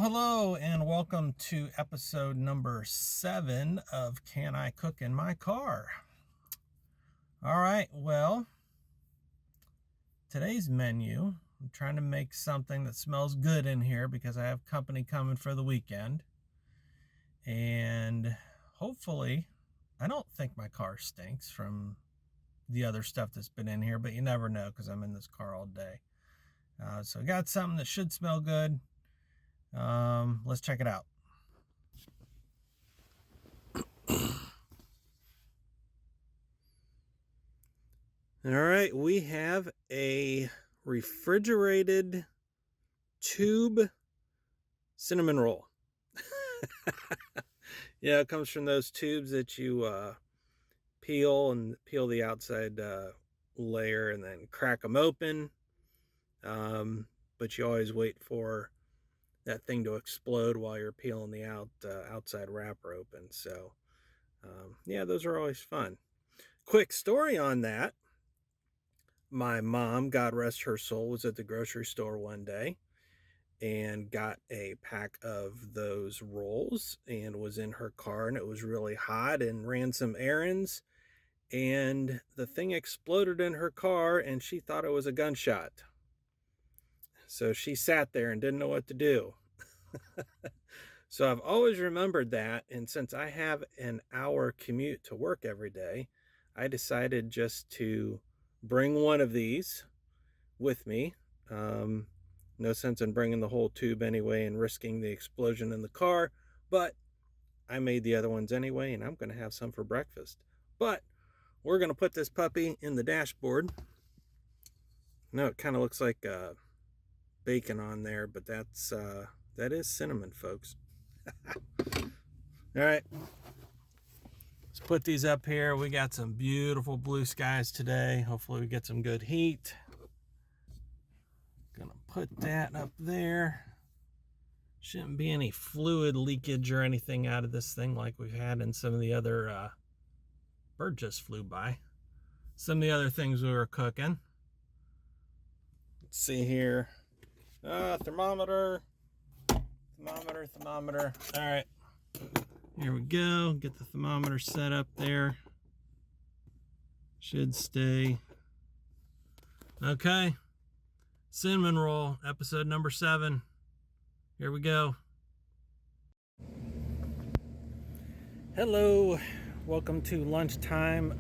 Hello, and welcome to episode number 7 of Can I Cook in My Car? All right, well, today's menu, I'm trying to make something that smells good in here because I have company coming for the weekend. And hopefully, I don't think my car stinks from the other stuff that's been in here, but you never know because I'm in this car all day. So I got something that should smell good. Let's check it out. All right, we have a refrigerated tube cinnamon roll. Yeah, it comes from those tubes that you peel the outside layer and then crack them open. But you always wait for that thing to explode while you're peeling the outside wrapper open. So, yeah, those are always fun. Quick story on that. My mom, God rest her soul, was at the grocery store one day and got a pack of those rolls and was in her car, and it was really hot, and ran some errands, and the thing exploded in her car and she thought it was a gunshot. So she sat there and didn't know what to do. So I've always remembered that, and since I have an hour commute to work every day, I decided just to bring one of these with me. No sense in bringing the whole tube anyway and risking the explosion in the car, but I made the other ones anyway, and I'm going to have some for breakfast. But we're going to put this puppy in the dashboard. No, it kind of looks like bacon on there, but that is cinnamon, folks. All right, let's put these up here. We got some beautiful blue skies today. Hopefully we get some good heat. Gonna put that up there. Shouldn't be any fluid leakage or anything out of this thing like we've had in some of the other bird just flew by. Some of the other things we were cooking. Let's see here. Thermometer. All right, here we go. Get the thermometer set up there. Should stay. Okay. Cinnamon roll, episode number 7. Here we go. Hello, welcome to lunchtime,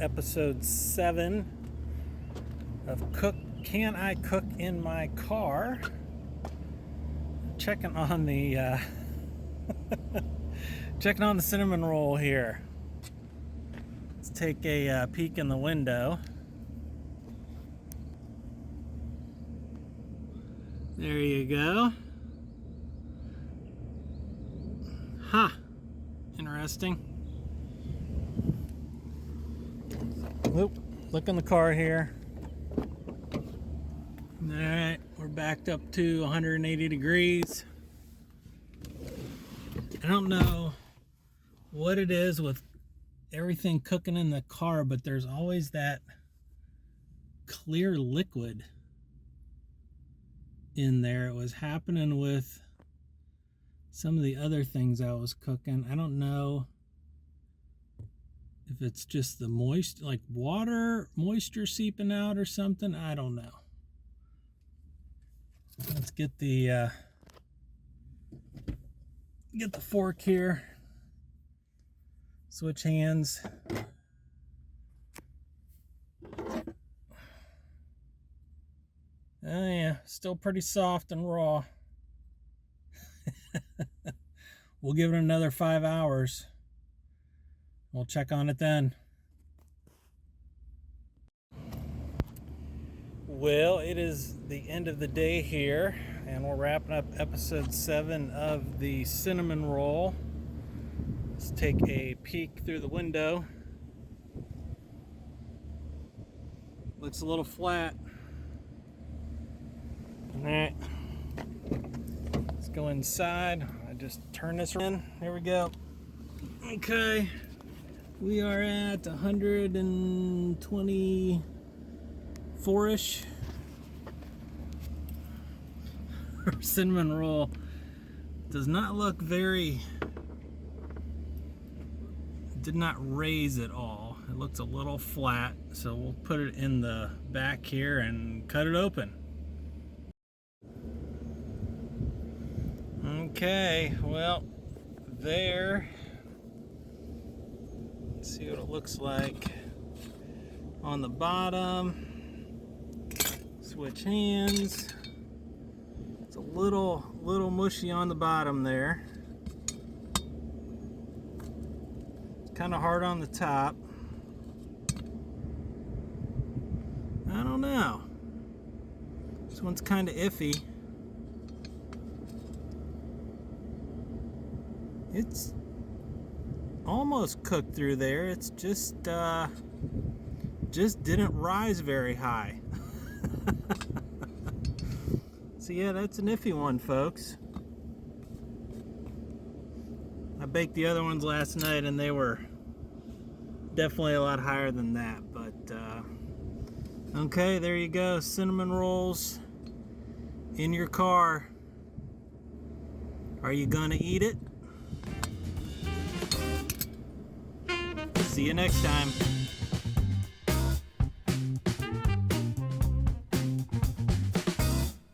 episode 7 of Can I Cook in My Car? Checking on the checking on the cinnamon roll here. Let's take a peek in the window. There you go. Huh. Interesting. Oop, look in the car here. All right, we're backed up to 180 degrees. I don't know what it is with everything cooking in the car, but there's always that clear liquid in there. It was happening with some of the other things I was cooking. I don't know if it's just the like water moisture seeping out or something. I don't know. Let's get the fork here. Switch hands. Oh yeah, still pretty soft and raw. We'll give it another 5 hours. We'll check on it then. Well, it is the end of the day here, and we're wrapping up episode 7 of the cinnamon roll. Let's take a peek through the window. Looks a little flat. All right. Let's go inside. I just turn this in. There we go. Okay. We are at 124-ish. Our cinnamon roll does not look did not raise at all. It looks a little flat, so we'll put it in the back here and cut it open. Okay, well, there. Let's see what it looks like on the bottom. Switch hands. It's a little mushy on the bottom there. It's kind of hard on the top. I don't know. This one's kind of iffy. It's almost cooked through there. It's just didn't rise very high. So yeah, that's an iffy one, folks. I baked the other ones last night and they were definitely a lot higher than that, but okay, there you go. Cinnamon rolls in your car. Are you gonna eat it? See you next time.